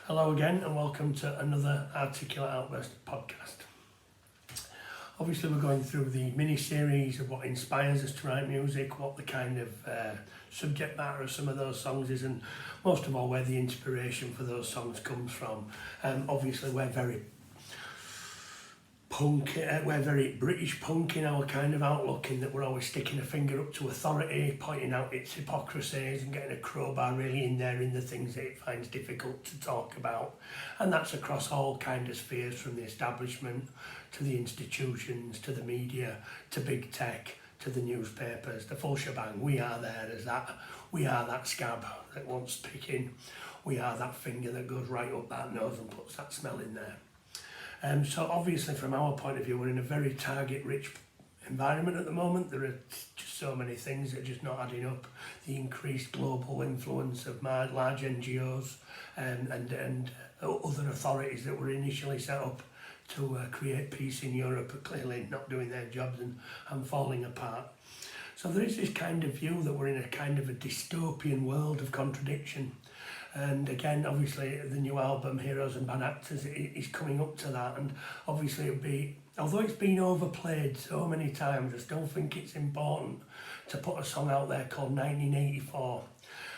Hello again and welcome to another Articulate Outburst podcast. Obviously we're going through the mini-series of what inspires us to write music, what the kind of subject matter of some of those songs is, and most of all where the inspiration for those songs comes from. Obviously we're very we're very British punk in our kind of outlook, in that we're always sticking a finger up to authority, pointing out its hypocrisies and getting a crowbar really in there in the things that it finds difficult to talk about. And that's across all kind of spheres, from the establishment to the institutions to the media to big tech to the newspapers, the full shebang. We are there as that. We are that scab that wants picking. We are that finger that goes right up that nose and puts that smell in there. So obviously from our point of view, we're in a very target-rich environment at the moment. There are just so many things that are just not adding up. The increased global influence of large NGOs and other authorities that were initially set up to create peace in Europe are clearly not doing their jobs and falling apart. So there is this kind of view that we're in a kind of a dystopian world of contradiction. And again, obviously, the new album, Heroes and Bad Actors, is coming up to that. And obviously, it'll be, although it's been overplayed so many times, I still think it's important to put a song out there called 1984.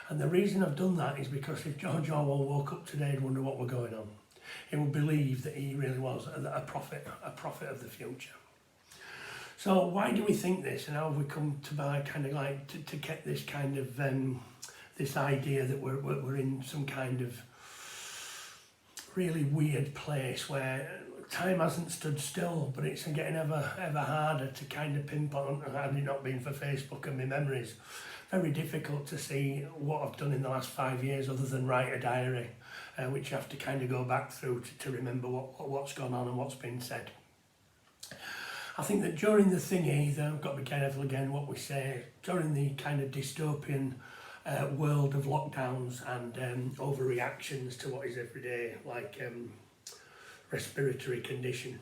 And the reason I've done that is because if George Orwell woke up today and wondered what were going on, he would believe that he really was a prophet of the future. So why do we think this, and how have we come to by kind of like to get this kind of this idea that we're in some kind of really weird place where time hasn't stood still, but it's getting ever harder to kind of pinpoint. Had it not been for Facebook and my memories, very difficult to see what I've done in the last 5 years other than write a diary, which you have to kind of go back through to remember what's gone on and what's been said. I think that during the thingy, I've got to be careful again what we say, during the kind of dystopian world of lockdowns and overreactions to what is every day, like respiratory condition.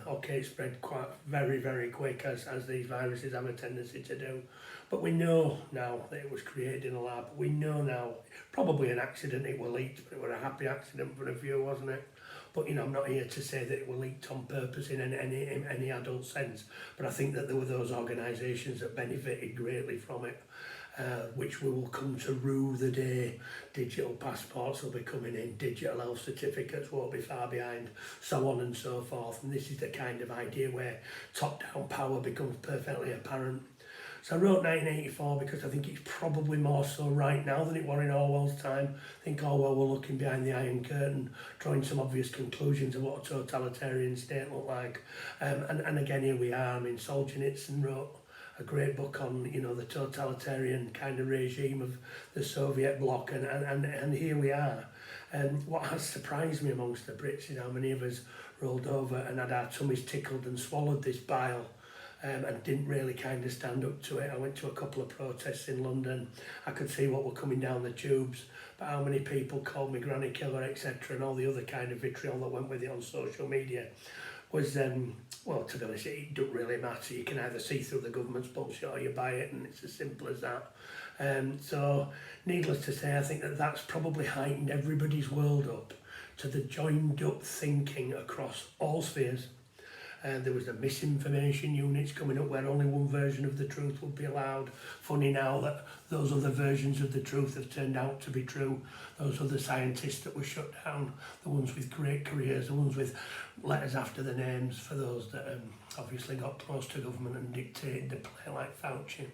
Okay, it spread quite very quick as these viruses have a tendency to do. But we know now that it was created in a lab. We know now, probably an accident, it were leaked, but it were a happy accident for a few, wasn't it? But you know, I'm not here to say that it were leaked on purpose in any adult sense. But I think that there were those organisations that benefited greatly from it. Which we will come to rue the day. Digital passports will be coming in, digital health certificates won't be far behind, so on and so forth. And this is the kind of idea where top-down power becomes perfectly apparent. So I wrote 1984 because I think it's probably more so right now than it was in Orwell's time. I think Orwell were looking behind the Iron Curtain, drawing some obvious conclusions of what a totalitarian state looked like. And again, here we are. I mean, Solzhenitsyn wrote a great book on, you know, the totalitarian kind of regime of the Soviet bloc, and here we are. And what has surprised me amongst the Brits is how many of us rolled over and had our tummies tickled and swallowed this bile and didn't really kind of stand up to it. I went to a couple of protests in London. I could see what were coming down the tubes, but how many people called me granny killer, etc., and all the other kind of vitriol that went with it on social media was, well, to be honest, it doesn't really matter. You can either see through the government's bullshit or you buy it, and it's as simple as that. So, needless to say, I think that that's probably heightened everybody's world up to the joined up thinking across all spheres. There was the misinformation units coming up where only one version of the truth would be allowed. Funny now that those other versions of the truth have turned out to be true. Those other scientists that were shut down, the ones with great careers, the ones with letters after their names for those that obviously got close to government and dictated the play, like Fauci.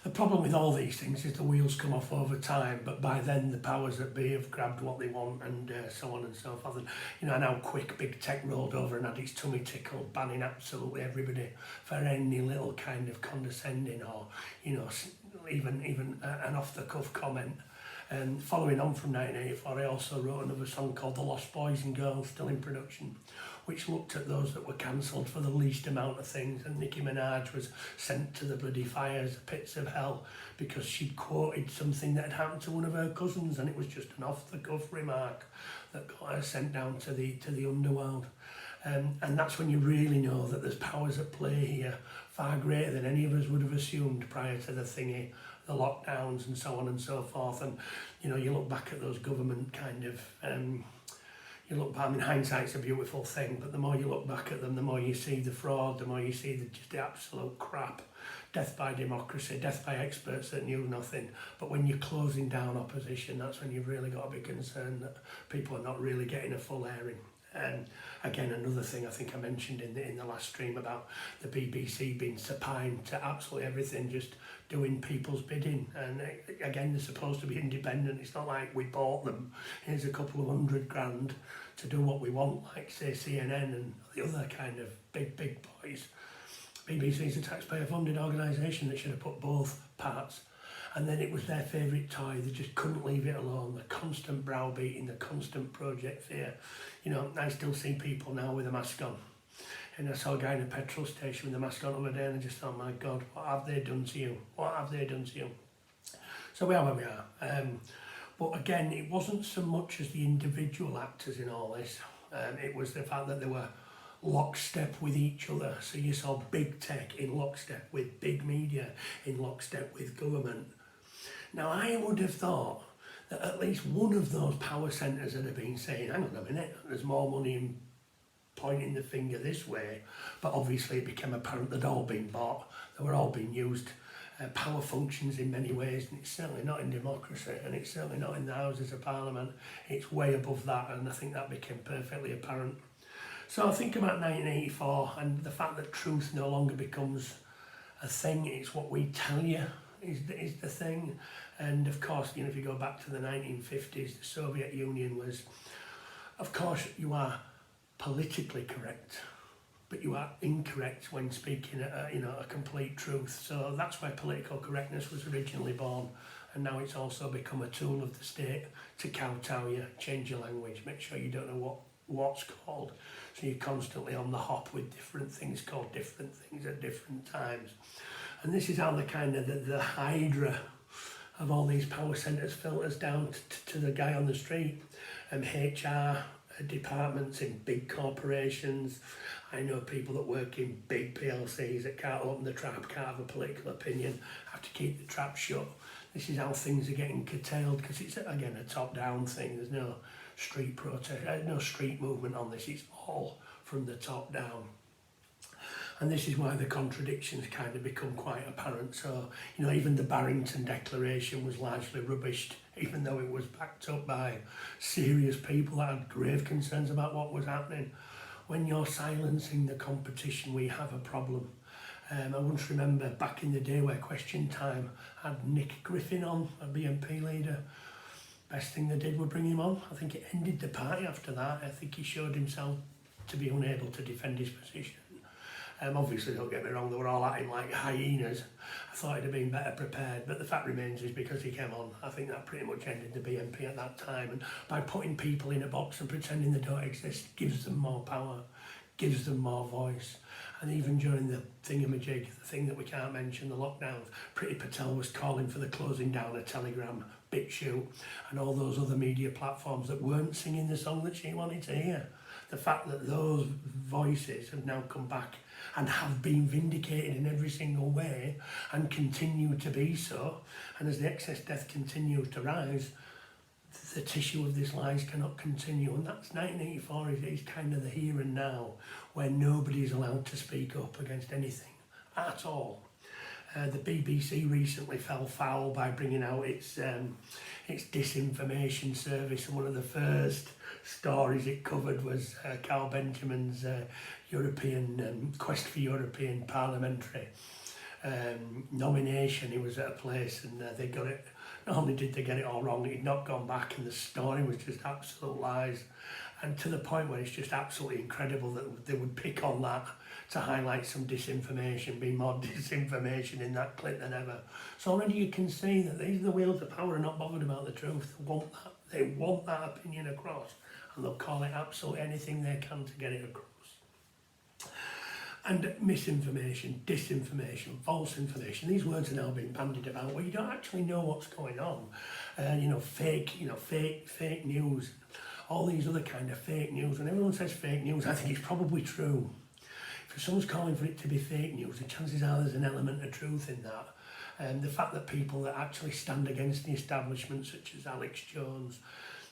The problem with all these things is the wheels come off over time, but by then the powers that be have grabbed what they want and so on and so forth. And, you know, and how quick big tech rolled over and had its tummy tickled, banning absolutely everybody for any little kind of condescending or, you know, even an off-the-cuff comment. And following on from 1984, I also wrote another song called The Lost Boys and Girls, still in production, which looked at those that were cancelled for the least amount of things. And Nicki Minaj was sent to the bloody fires, the pits of hell, because she'd quoted something that had happened to one of her cousins, and it was just an off-the-cuff remark that got her sent down to the underworld. And that's when you really know that there's powers at play here, far greater than any of us would have assumed prior to the thingy. the lockdowns and so on and so forth. And, you know, you look back at those government kind of, you look back, I mean, hindsight's a beautiful thing, but the more you look back at them, the more you see the fraud, the more you see just the absolute crap. Death by democracy, death by experts that knew nothing. But when you're closing down opposition, that's when you've really got to be concerned that people are not really getting a full airing. And again, another thing I think I mentioned in the last stream about the BBC being supine to absolutely everything, just doing people's bidding. And again, they're supposed to be independent. It's not like we bought them. Here's a couple of $100,000 to do what we want, like say CNN and the other kind of big boys. BBC is a taxpayer-funded organisation that should have put both parts. And then it was their favourite toy. They just couldn't leave it alone. The constant browbeating, the constant project fear. You know, I still see people now with a mask on. And I saw a guy in a petrol station with a mask on the other day, and I just thought, my God, what have they done to you? What have they done to you? So we are where we are. But again, it wasn't so much as the individual actors in all this. It was the fact that they were lockstep with each other. So you saw big tech in lockstep with big media, in lockstep with government. Now I would have thought that at least one of those power centres would have been saying, hang on a minute, there's more money in pointing the finger this way. But obviously it became apparent they'd all been bought, they were all being used power functions in many ways, and it's certainly not in democracy, and it's certainly not in the Houses of Parliament. It's way above that, and I think that became perfectly apparent. So I think about 1984 and the fact that truth no longer becomes a thing, it's what we tell you is the thing. And of course, you know, if you go back to the 1950s, the Soviet Union was, of course, you are politically correct, but you are incorrect when speaking a complete truth. So that's where political correctness was originally born. And now it's also become a tool of the state to kowtow you, change your language, make sure you don't know what's called. So you're constantly on the hop with different things called different things at different times. And this is how the kind of the hydra of all these power centres filters down to the guy on the street. HR departments in big corporations. I know people that work in big PLCs that can't open the trap, can't have a political opinion, have to keep the trap shut. This is how things are getting curtailed, because it's, again, a top-down thing. There's no street protest, no street movement on this. It's all from the top down. And this is why the contradictions kind of become quite apparent. So, you know, even the Barrington Declaration was largely rubbished, even though it was backed up by serious people that had grave concerns about what was happening. When you're silencing the competition, we have a problem. I once remember back in the day where Question Time had Nick Griffin on, a BNP leader. Best thing they did was bring him on. I think it ended the party after that. I think he showed himself to be unable to defend his position. Obviously, don't get me wrong, they were all at him like hyenas. I thought he'd have been better prepared, but the fact remains is because he came on, I think that pretty much ended the BNP at that time. And by putting people in a box and pretending they don't exist gives them more power, gives them more voice. And even during the thingamajig, the thing that we can't mention, the lockdowns, Priti Patel was calling for the closing down of Telegram, BitChute, and all those other media platforms that weren't singing the song that she wanted to hear. The fact that those voices have now come back and have been vindicated in every single way and continue to be so, and as the excess death continues to rise, the tissue of this lies cannot continue. And that's 1984 is kind of the here and now, where nobody is allowed to speak up against anything at all. The BBC recently fell foul by bringing out its disinformation service, and one of the first stories it covered was Carl Benjamin's European quest for European parliamentary nomination. He was at a place and they got it. Not only did they get it all wrong, he'd not gone back, and the story was just absolute lies. And to the point where it's just absolutely incredible that they would pick on that to highlight some disinformation, be more disinformation in that clip than ever. So already you can see that these are the wheels of power are not bothered about the truth. They want that opinion across, and they'll call it absolutely anything they can to get it across. And misinformation, disinformation, false information, these words are now being bandied about where you don't actually know what's going on. Fake news, all these other kind of fake news. When everyone says fake news, I think it's probably true. If someone's calling for it to be fake news, the chances are there's an element of truth in that. The fact that people that actually stand against the establishment, such as Alex Jones,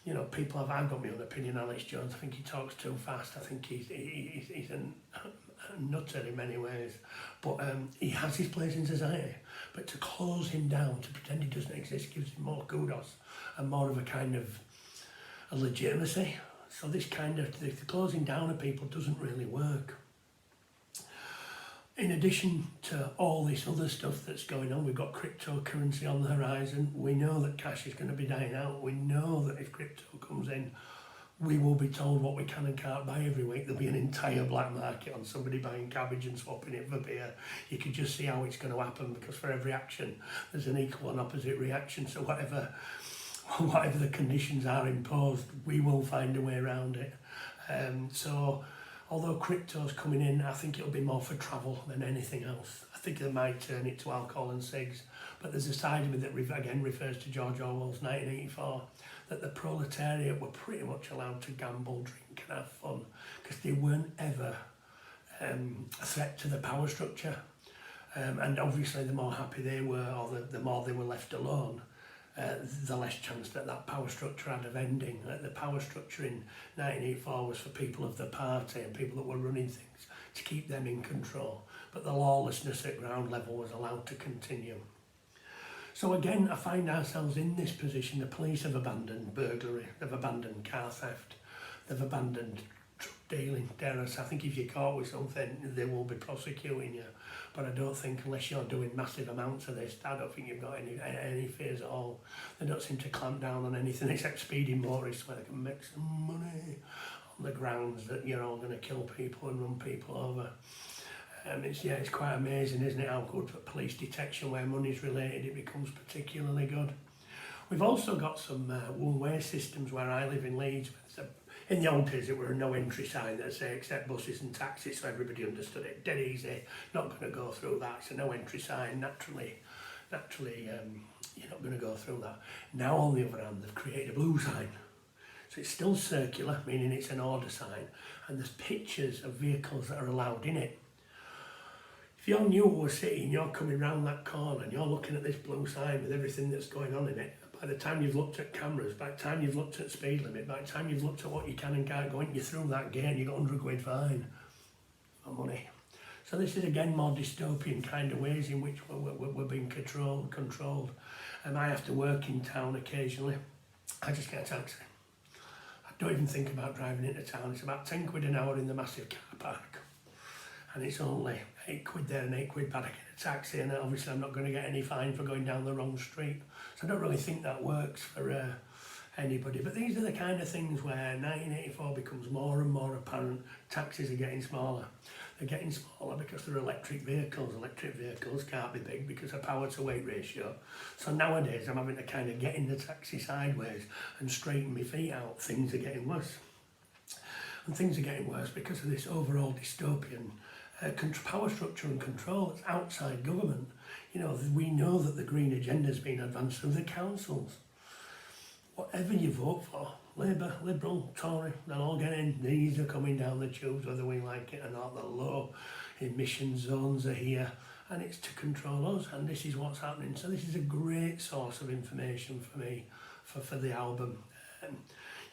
you know, I've got my own opinion on Alex Jones. I think he talks too fast. I think he's a nutter in many ways. But he has his place in society. But to close him down, to pretend he doesn't exist, gives him more kudos and more of a kind of a legitimacy. So this kind of, the closing down of people doesn't really work. In addition to all this other stuff that's going on, we've got cryptocurrency on the horizon. We know that cash is going to be dying out. We know that if crypto comes in, we will be told what we can and can't buy every week. There'll be an entire black market on somebody buying cabbage and swapping it for beer. You can just see how it's going to happen, because for every action, there's an equal and opposite reaction. So whatever the conditions are imposed, we will find a way around it. So although crypto's coming in, I think it'll be more for travel than anything else. I think they might turn it to alcohol and cigs, but there's a side of it that again refers to George Orwell's 1984, that the proletariat were pretty much allowed to gamble, drink and have fun, because they weren't ever a threat to the power structure. And obviously the more happy they were, or the more they were left alone, the less chance that power structure had of ending. The power structure in 1984 was for people of the party and people that were running things, to keep them in control. But the lawlessness at ground level was allowed to continue. So again, I find ourselves in this position. The police have abandoned burglary, they've abandoned car theft, they've abandoned drug dealing. I think if you're caught with something, they will be prosecuting you. But I don't think, unless you're doing massive amounts of this, I don't think you've got any fears at all. They don't seem to clamp down on anything except speeding motorists, where they can make some money on the grounds that you're all going to kill people and run people over. It's quite amazing, isn't it, how good for police detection, where money's related, it becomes particularly good. We've also got some one-way systems where I live in Leeds. In the old days, it were a no entry sign that say accept buses and taxis, so everybody understood it. Dead easy, not going to go through that. It's a no entry sign. Naturally, you're not going to go through that. Now, on the other hand, they've created a blue sign. So it's still circular, meaning it's an order sign, and there's pictures of vehicles that are allowed in it. If you're new to a city and you're coming round that corner and you're looking at this blue sign with everything that's going on in it, by the time you've looked at cameras, by the time you've looked at speed limit, by the time you've looked at what you can and can't go in, you're through that gate and you got 100 quid fine for money. So this is again more dystopian kind of ways in which we're being controlled. I have to work in town occasionally. I just get a taxi. I don't even think about driving into town. It's about 10 quid an hour in the massive car park. And it's only 8 quid there and 8 quid back. I get a taxi, and obviously I'm not going to get any fine for going down the wrong street. So I don't really think that works for anybody. But these are the kind of things where 1984 becomes more and more apparent. Taxis are getting smaller. They're getting smaller because they're electric vehicles. Electric vehicles can't be big because of power to weight ratio. So nowadays I'm having to kind of get in the taxi sideways and straighten my feet out. Things are getting worse. And things are getting worse because of this overall dystopian power structure and control that's outside government. You know, we know that the green agenda has been advanced through the councils. Whatever you vote for, Labour, Liberal, Tory, they'll all get in. These are coming down the tubes whether we like it or not. The low emission zones are here, and it's to control us, and this is what's happening. So this is a great source of information for me for the album.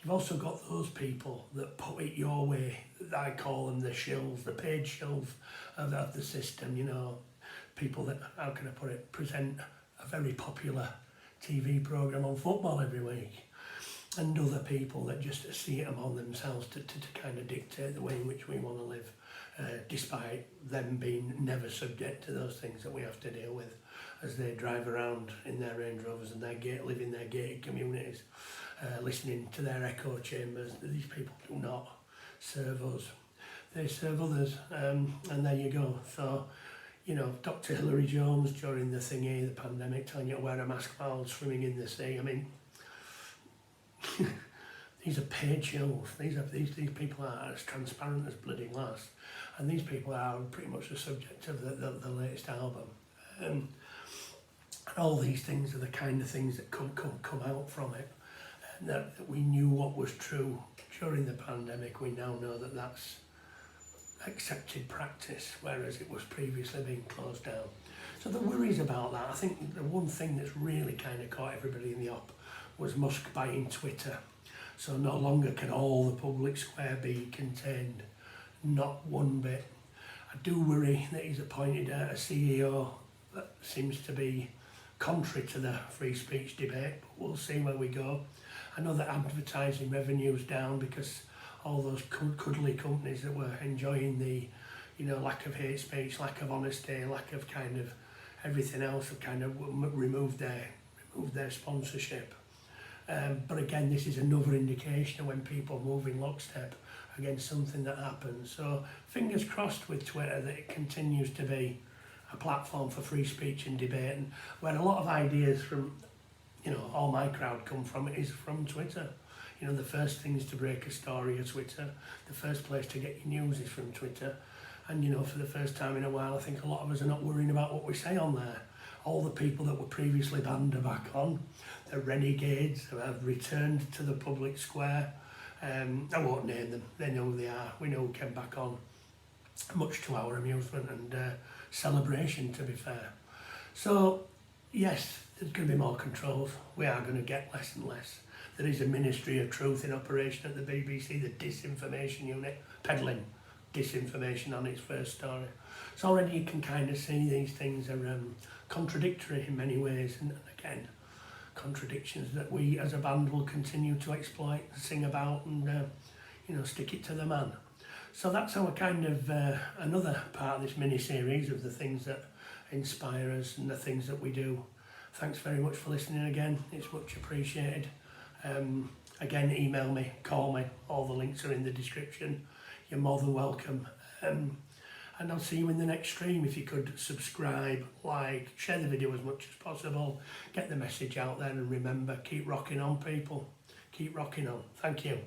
You've also got those people that put it your way. I call them the shills, the paid shills of the system. You know, people that, how can I put it, present a very popular TV programme on football every week, and other people that just see it among themselves to kind of dictate the way in which we want to live, despite them being never subject to those things that we have to deal with as they drive around in their Range Rovers and live in their gated communities. Listening to their echo chambers. These people do not serve us, they serve others, and there you go. So, you know, Dr. Hilary Jones during the thingy, the pandemic, telling you to wear a mask while swimming in the sea. I mean, these are paid shows. These people are as transparent as bloody glass, and these people are pretty much the subject of the latest album. And all these things are the kind of things that come out from it. That we knew what was true during the pandemic. We now know that that's accepted practice, whereas it was previously being closed down. So the worries about that, I think the one thing that's really kind of caught everybody in the op was Musk buying Twitter. So no longer can all the public square be contained, not one bit. I do worry that he's appointed a CEO that seems to be contrary to the free speech debate, but we'll see where we go. I know that advertising revenue's down because all those cuddly companies that were enjoying the, lack of hate speech, lack of honesty, lack of kind of everything else have kind of removed their sponsorship. But again, this is another indication of when people move in lockstep against something that happens. So fingers crossed with Twitter that it continues to be a platform for free speech and debate, and where a lot of ideas from, all my crowd come from is from Twitter. The first things to break a story are Twitter. The first place to get your news is from Twitter. And for the first time in a while, I think a lot of us are not worrying about what we say on there. All the people that were previously banned are back on. The renegades have returned to the public square. I won't name them, they know who they are. We know who came back on, much to our amusement and celebration, to be fair. So, yes, there's going to be more controls. We are going to get less and less. There is a Ministry of Truth in operation at the BBC, the disinformation unit, peddling disinformation on its first story. So already you can kind of see these things are contradictory in many ways, and again, contradictions that we as a band will continue to exploit, sing about, and stick it to the man. So that's our kind of another part of this mini-series of the things that inspire us and the things that we do. Thanks very much for listening again, it's much appreciated. Again, email me, call me, all the links are in the description. You're more than welcome. And I'll see you in the next stream. If you could subscribe, like, share the video as much as possible, get the message out there, and remember, keep rocking on, people. Keep rocking on. Thank you.